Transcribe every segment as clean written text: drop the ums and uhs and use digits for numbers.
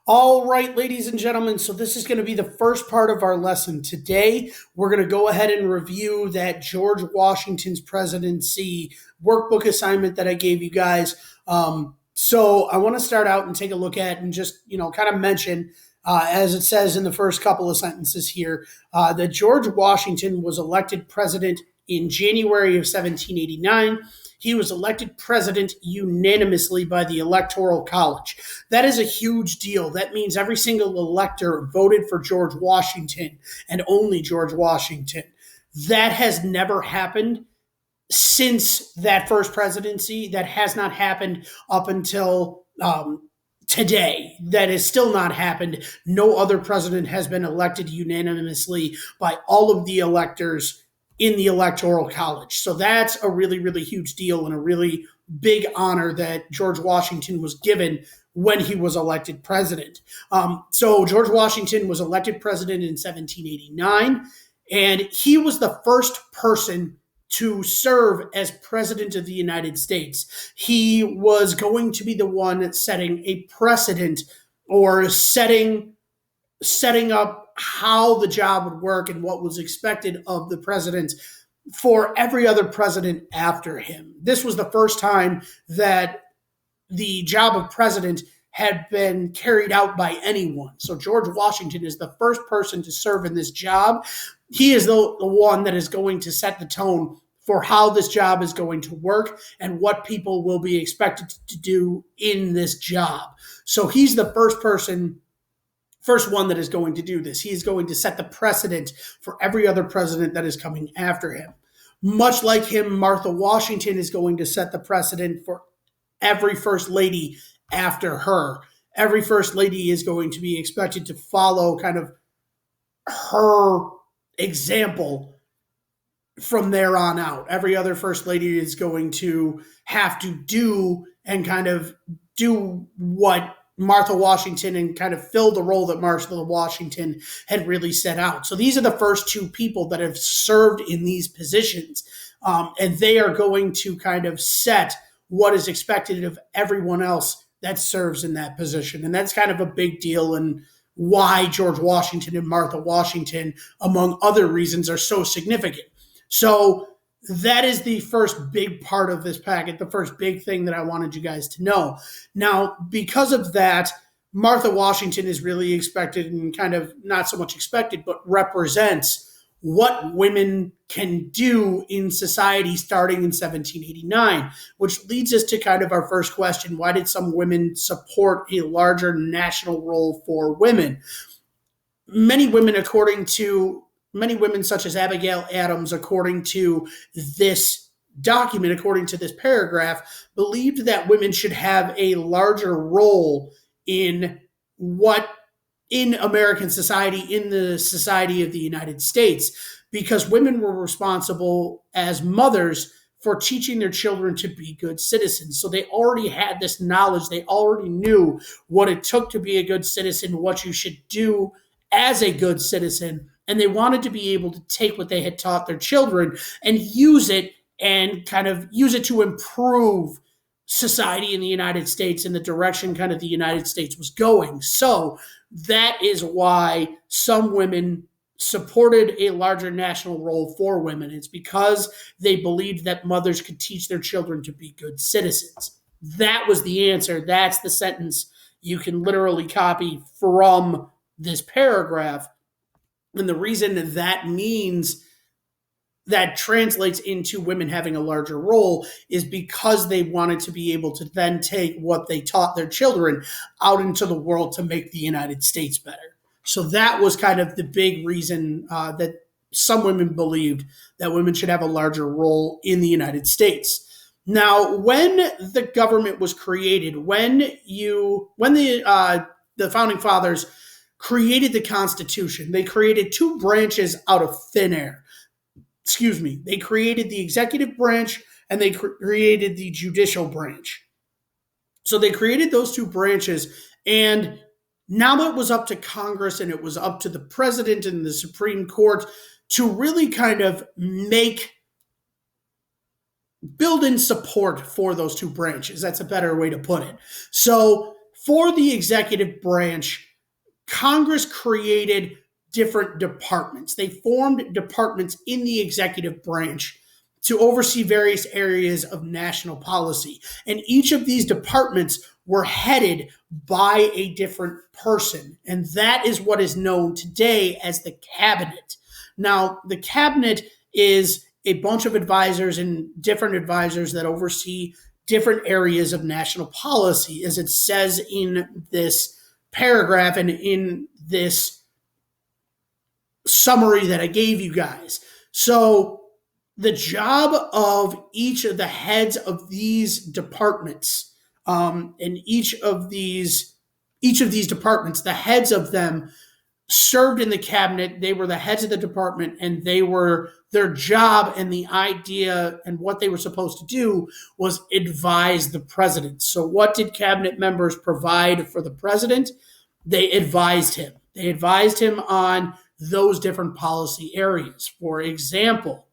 All right, ladies and gentlemen, so this is going to be the first part of our lesson. Today, we're going to go ahead and review that George Washington's presidency workbook assignment that I gave you guys. So I want to start out and take a look at and just, kind of mention, as it says in the first couple of sentences here, that George Washington was elected president in January of 1789. He was elected president unanimously by the Electoral College. That is a huge deal. That means every single elector voted for George Washington and only George Washington. That has never happened since that first presidency. That has not happened up until today. That has still not happened. No other president has been elected unanimously by all of the electors in the Electoral College. So that's a really, really huge deal and a really big honor that George Washington was given when he was elected president. So George Washington was elected president in 1789, and he was the first person to serve as president of the United States. He was going to be the one setting a precedent or setting up how the job would work and what was expected of the president for every other president after him. This was the first time that the job of president had been carried out by anyone. So George Washington is the first person to serve in this job. He is the one that is going to set the tone for how this job is going to work and what people will be expected to do in this job. So he's the first one that is going to do this. He is going to set the precedent for every other president that is coming after him. Much like him, Martha Washington is going to set the precedent for every first lady after her. Every first lady is going to be expected to follow kind of her example from there on out. Every other first lady is going to have to do and kind of do what Martha Washington and kind of fill the role that Martha Washington had really set out. So these are the first two people that have served in these positions, and they are going to kind of set what is expected of everyone else that serves in that position. And that's kind of a big deal and why George Washington and Martha Washington, among other reasons, are so significant. So that is the first big part of this packet, the first big thing that I wanted you guys to know. Now, because of that, Martha Washington is really expected and kind of not so much expected, but represents what women can do in society starting in 1789, which leads us to kind of our first question. Why did some women support a larger national role for women? Many women such as Abigail Adams, according to this document, according to this paragraph, believed that women should have a larger role in American society, in the society of the United States, because women were responsible as mothers for teaching their children to be good citizens. So they already had this knowledge. They already knew what it took to be a good citizen, what you should do as a good citizen. And they wanted to be able to take what they had taught their children and use it to improve society in the United States in the direction kind of the United States was going. So that is why some women supported a larger national role for women. It's because they believed that mothers could teach their children to be good citizens. That was the answer. That's the sentence you can literally copy from this paragraph. And the reason that translates into women having a larger role is because they wanted to be able to then take what they taught their children out into the world to make the United States better. So that was kind of the big reason that some women believed that women should have a larger role in the United States. Now, when the government was created, when the founding fathers created the Constitution, they created two branches out of thin air. They created the executive branch and they created the judicial branch. So they created those two branches, and now it was up to Congress and it was up to the president and the Supreme Court to really kind of build in support for those two branches. That's a better way to put it. So For the executive branch, Congress created different departments. They formed departments in the executive branch to oversee various areas of national policy. And each of these departments were headed by a different person. And that is what is known today as the cabinet. Now, the cabinet is a bunch of advisors and different advisors that oversee different areas of national policy, as it says in this paragraph and in this summary that I gave you guys. So the job of each of the heads of these departments, and each of these departments, the heads of them served in the cabinet. They were the heads of the department, and they were their job, and the idea and what they were supposed to do was advise the president. So what did cabinet members provide for the president? They advised him. They advised him on those different policy areas. For example,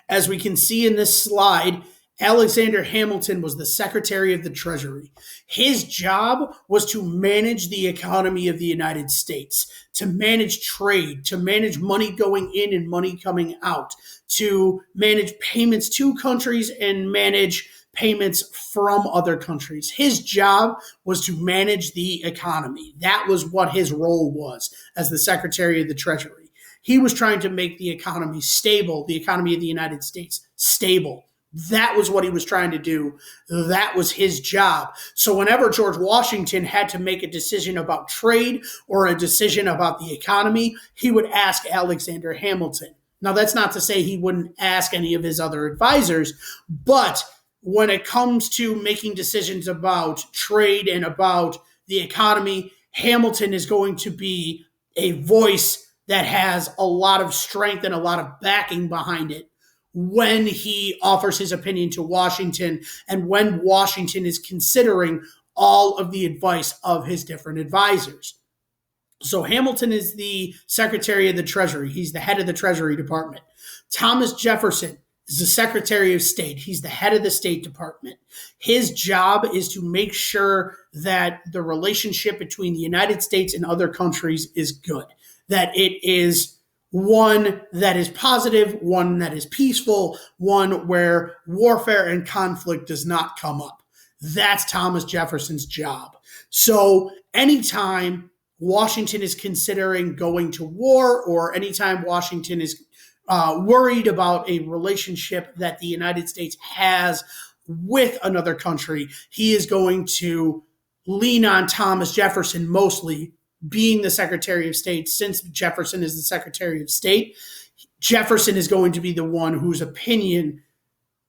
as we can see in this slide, Alexander Hamilton was the Secretary of the Treasury. His job was to manage the economy of the United States, to manage trade, to manage money going in and money coming out, to manage payments to countries and manage payments from other countries. His job was to manage the economy. That was what his role was as the Secretary of the Treasury. He was trying to make the economy stable, the economy of the United States stable. That was what he was trying to do. That was his job. So whenever George Washington had to make a decision about trade or a decision about the economy, he would ask Alexander Hamilton. Now, that's not to say he wouldn't ask any of his other advisors, but when it comes to making decisions about trade and about the economy, Hamilton is going to be a voice that has a lot of strength and a lot of backing behind it when he offers his opinion to Washington and when Washington is considering all of the advice of his different advisors. So Hamilton is the Secretary of the Treasury. He's the head of the Treasury Department. Thomas Jefferson is the Secretary of State. He's the head of the State Department. His job is to make sure that the relationship between the United States and other countries is good, that it is one that is positive, one that is peaceful, one where warfare and conflict does not come up. That's Thomas Jefferson's job. So anytime Washington is considering going to war, or anytime Washington is worried about a relationship that the United States has with another country, he is going to lean on Thomas Jefferson, mostly being the Secretary of State. Since Jefferson is the Secretary of State, Jefferson is going to be the one whose opinion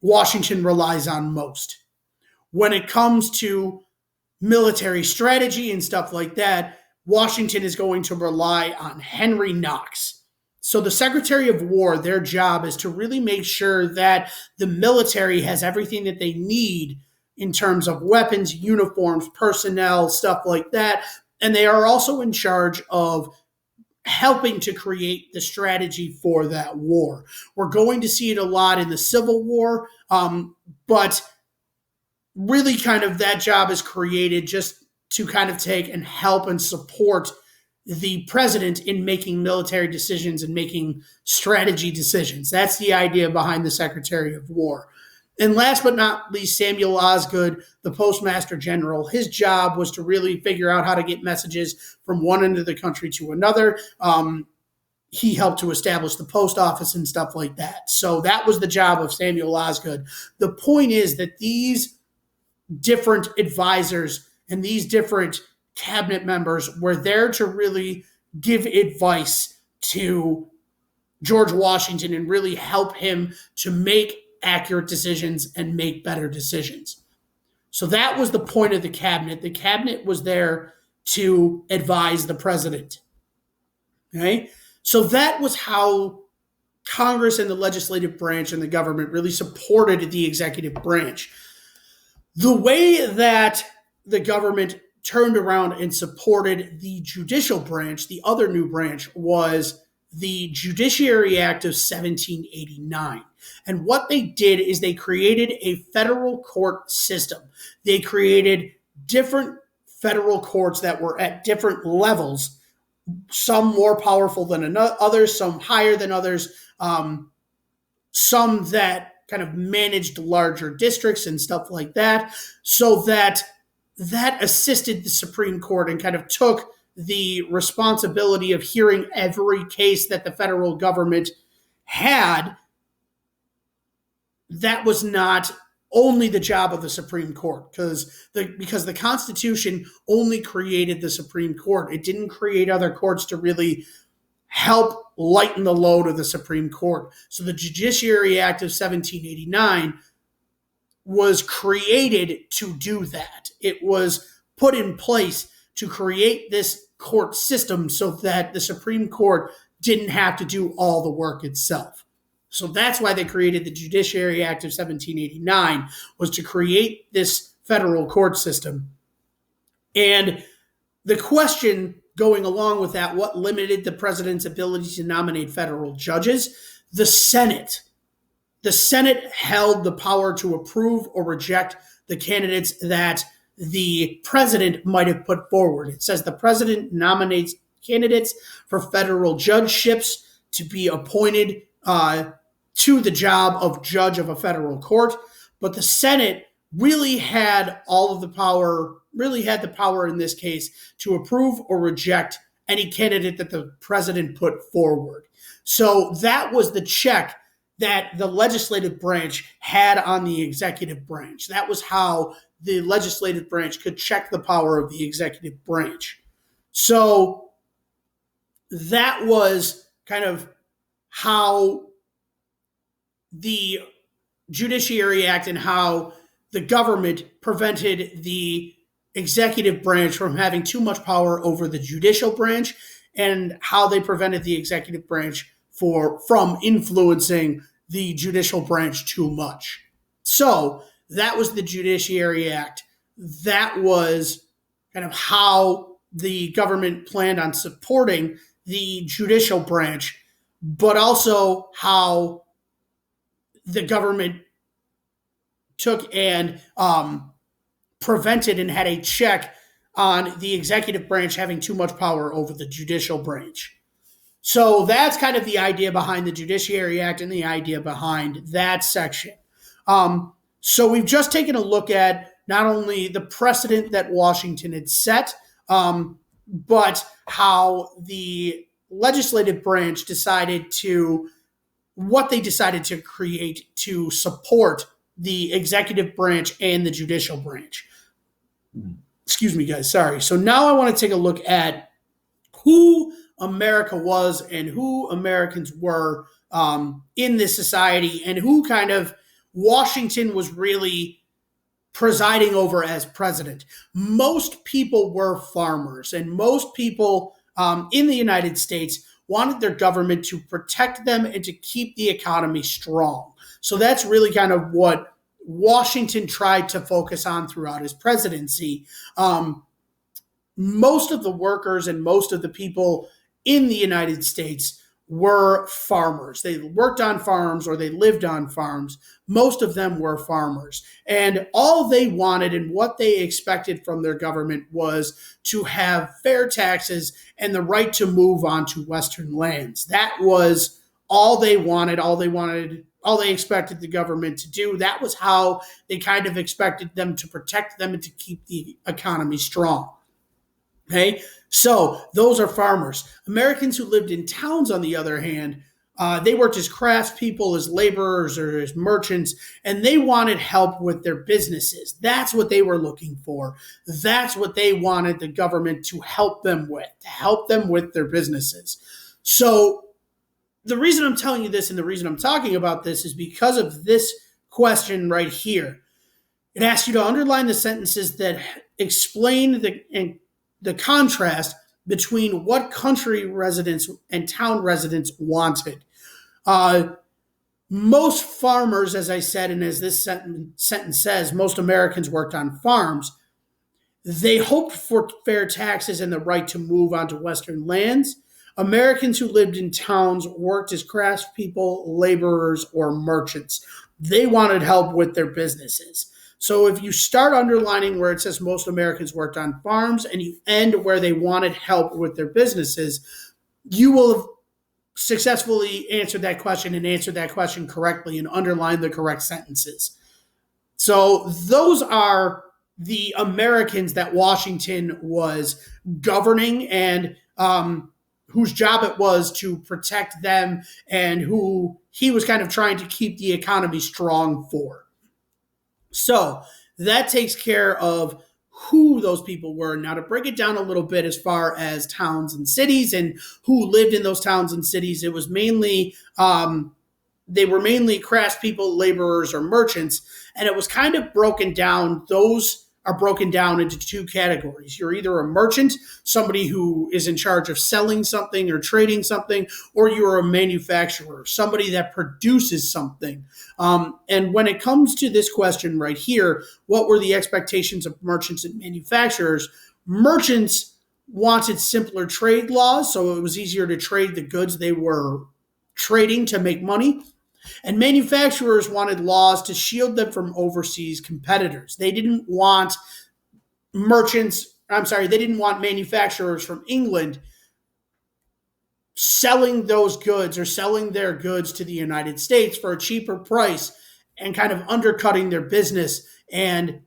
Washington relies on most. When it comes to military strategy and stuff like that, Washington is going to rely on Henry Knox. So the Secretary of War, their job is to really make sure that the military has everything that they need in terms of weapons, uniforms, personnel, stuff like that. And they are also in charge of helping to create the strategy for that war. We're going to see it a lot in the Civil War, but really kind of that job is created just to kind of take and help and support the president in making military decisions and making strategy decisions. That's the idea behind the Secretary of War. And last but not least, Samuel Osgood, the Postmaster General, his job was to really figure out how to get messages from one end of the country to another. He helped to establish the post office and stuff like that. So that was the job of Samuel Osgood. The point is that these different advisors and these different cabinet members were there to really give advice to George Washington and really help him to make accurate decisions and make better decisions. So that was the point of the cabinet. The cabinet was there to advise the president. Okay? So that was how Congress and the legislative branch and the government really supported the executive branch. The way that the government turned around and supported the judicial branch, the other new branch, was the Judiciary Act of 1789. And what they did is they created a federal court system. They created different federal courts that were at different levels, some more powerful than others, some higher than others, some that kind of managed larger districts and stuff like that, so that assisted the Supreme Court and kind of took the responsibility of hearing every case that the federal government had. That was not only the job of the Supreme Court, because the Constitution only created the Supreme Court. It didn't create other courts to really help lighten the load of the Supreme Court. So the Judiciary Act of 1789 was created to do that. It was put in place to create this court system so that the Supreme Court didn't have to do all the work itself. So that's why they created the Judiciary Act of 1789, was to create this federal court system. And the question going along with that, what limited the president's ability to nominate federal judges? The Senate. The Senate held the power to approve or reject the candidates that the president might have put forward. It says the president nominates candidates for federal judgeships to be appointed to the job of judge of a federal court. But the Senate really had all of the power, really had the power in this case to approve or reject any candidate that the president put forward. So that was the check that the legislative branch had on the executive branch. That was how the legislative branch could check the power of the executive branch. So that was kind of how the Judiciary Act and how the government prevented the executive branch from having too much power over the judicial branch, and how they prevented the executive branch from influencing the judicial branch too much. So that was the Judiciary Act. That was kind of how the government planned on supporting the judicial branch, but also how the government took and prevented and had a check on the executive branch having too much power over the judicial branch. So that's kind of the idea behind the Judiciary Act and the idea behind that section. So we've just taken a look at not only the precedent that Washington had set, but how the legislative branch decided to, what they decided to create to support the executive branch and the judicial branch. Excuse me, guys. Sorry. So now I want to take a look at who America was and who Americans were in this society, and who kind of Washington was really presiding over as president. Most people were farmers, and most people in the United States wanted their government to protect them and to keep the economy strong. So that's really kind of what Washington tried to focus on throughout his presidency. Most of the workers and most of the people in the United States were farmers. They worked on farms or they lived on farms. Most of them were farmers. And all they wanted and what they expected from their government was to have fair taxes and the right to move onto Western lands. That was all they wanted, all they expected the government to do. That was how they kind of expected them to protect them and to keep the economy strong. Okay, so those are farmers. Americans who lived in towns, on the other hand, they worked as craftspeople, as laborers, or as merchants, and they wanted help with their businesses. That's what they were looking for. That's what they wanted the government to help them with their businesses. So the reason I'm telling you this and the reason I'm talking about this is because of this question right here. It asks you to underline the sentences that explain the contrast between what country residents and town residents wanted. Most farmers, as I said, and as this sentence says, most Americans worked on farms. They hoped for fair taxes and the right to move onto Western lands. Americans who lived in towns worked as craftspeople, laborers, or merchants. They wanted help with their businesses. So if you start underlining where it says most Americans worked on farms and you end where they wanted help with their businesses, you will have successfully answered that question and answered that question correctly and underlined the correct sentences. So those are the Americans that Washington was governing and whose job it was to protect them and who he was kind of trying to keep the economy strong for. So that takes care of who those people were. Now, to break it down a little bit as far as towns and cities and who lived in those towns and cities, it was mainly they were mainly craftspeople, laborers, or merchants, and it was kind of broken down. Those are broken down into two categories. You're either a merchant, somebody who is in charge of selling something or trading something, or you're a manufacturer, somebody that produces something. And when it comes to this question right here, what were the expectations of merchants and manufacturers? Merchants wanted simpler trade laws, so it was easier to trade the goods they were trading to make money. And manufacturers wanted laws to shield them from overseas competitors. They didn't want manufacturers from England selling those goods or selling their goods to the United States for a cheaper price and kind of undercutting their business. And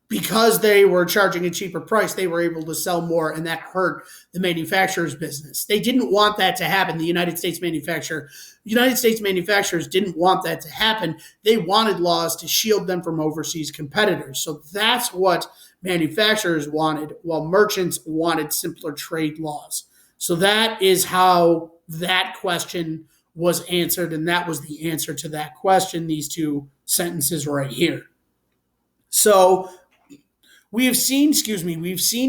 because they were charging a cheaper price, they were able to sell more, and that hurt the manufacturer's business. They didn't want that to happen. The United States manufacturers didn't want that to happen. They wanted laws to shield them from overseas competitors. So that's what manufacturers wanted, while merchants wanted simpler trade laws. So that is how that question was answered, and that was the answer to that question, these two sentences right here. So we've seen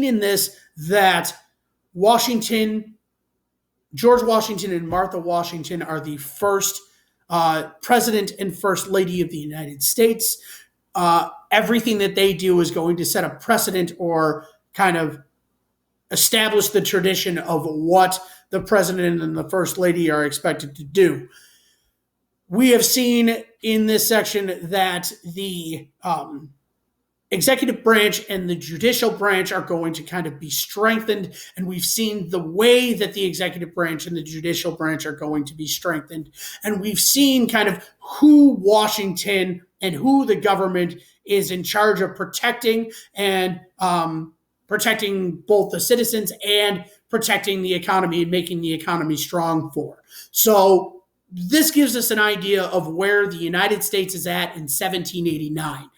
in this that George Washington and Martha Washington are the first president and first lady of the United States. Everything that they do is going to set a precedent or kind of establish the tradition of what the president and the first lady are expected to do. We have seen in this section that the executive branch and the judicial branch are going to kind of be strengthened, and we've seen the way that the executive branch and the judicial branch are going to be strengthened, and we've seen kind of who Washington and who the government is in charge of protecting, and protecting both the citizens and protecting the economy and making the economy strong for. So this gives us an idea of where the United States is at in 1789.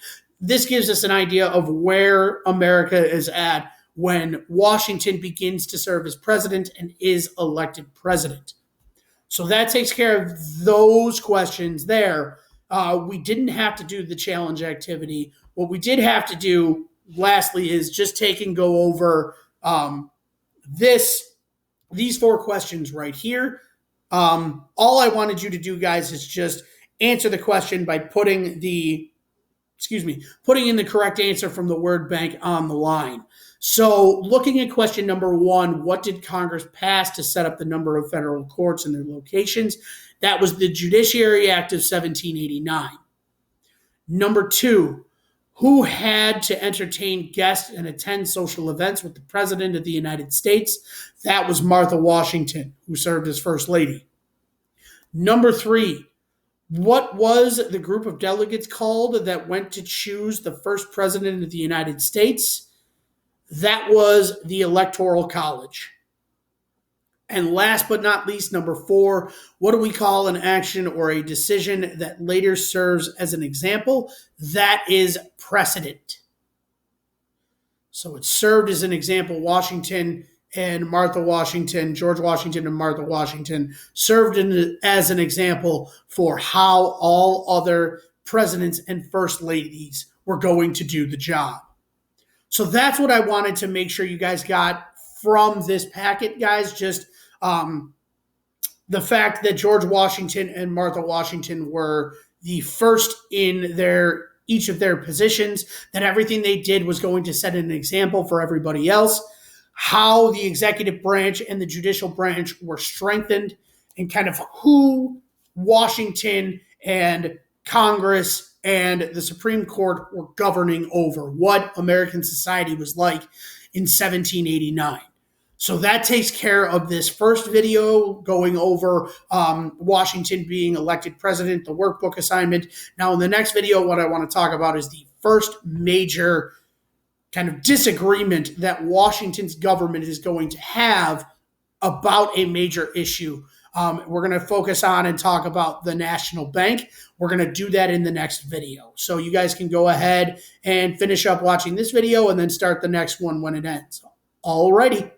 This gives us an idea of where America is at when Washington begins to serve as president and is elected president. So that takes care of those questions there. We didn't have to do the challenge activity. What we did have to do, lastly, is just take and go over these four questions right here. All I wanted you to do, guys, is just answer the question by putting in the correct answer from the word bank on the line. So looking at question number one, what did Congress pass to set up the number of federal courts and their locations? That was the Judiciary Act of 1789. Number two, who had to entertain guests and attend social events with the President of the United States? That was Martha Washington, who served as First Lady. Number three, what was the group of delegates called that went to choose the first president of the United States? That was the Electoral College. And last but not least, number four, what do we call an action or a decision that later serves as an example? That is precedent. So it served as an example. George Washington and Martha Washington served as an example for how all other presidents and first ladies were going to do the job. So that's what I wanted to make sure you guys got from this packet, guys. Just the fact that George Washington and Martha Washington were the first in each of their positions, that everything they did was going to set an example for everybody else, how the executive branch and the judicial branch were strengthened, and kind of who Washington and Congress and the Supreme Court were governing over, what American society was like in 1789. So that takes care of this first video going over Washington being elected president, the workbook assignment. Now, in the next video, what I want to talk about is the first major kind of disagreement that Washington's government is going to have about a major issue. We're going to focus on and talk about the national bank. We're going to do that in the next video. So you guys can go ahead and finish up watching this video and then start the next one when it ends. Alrighty.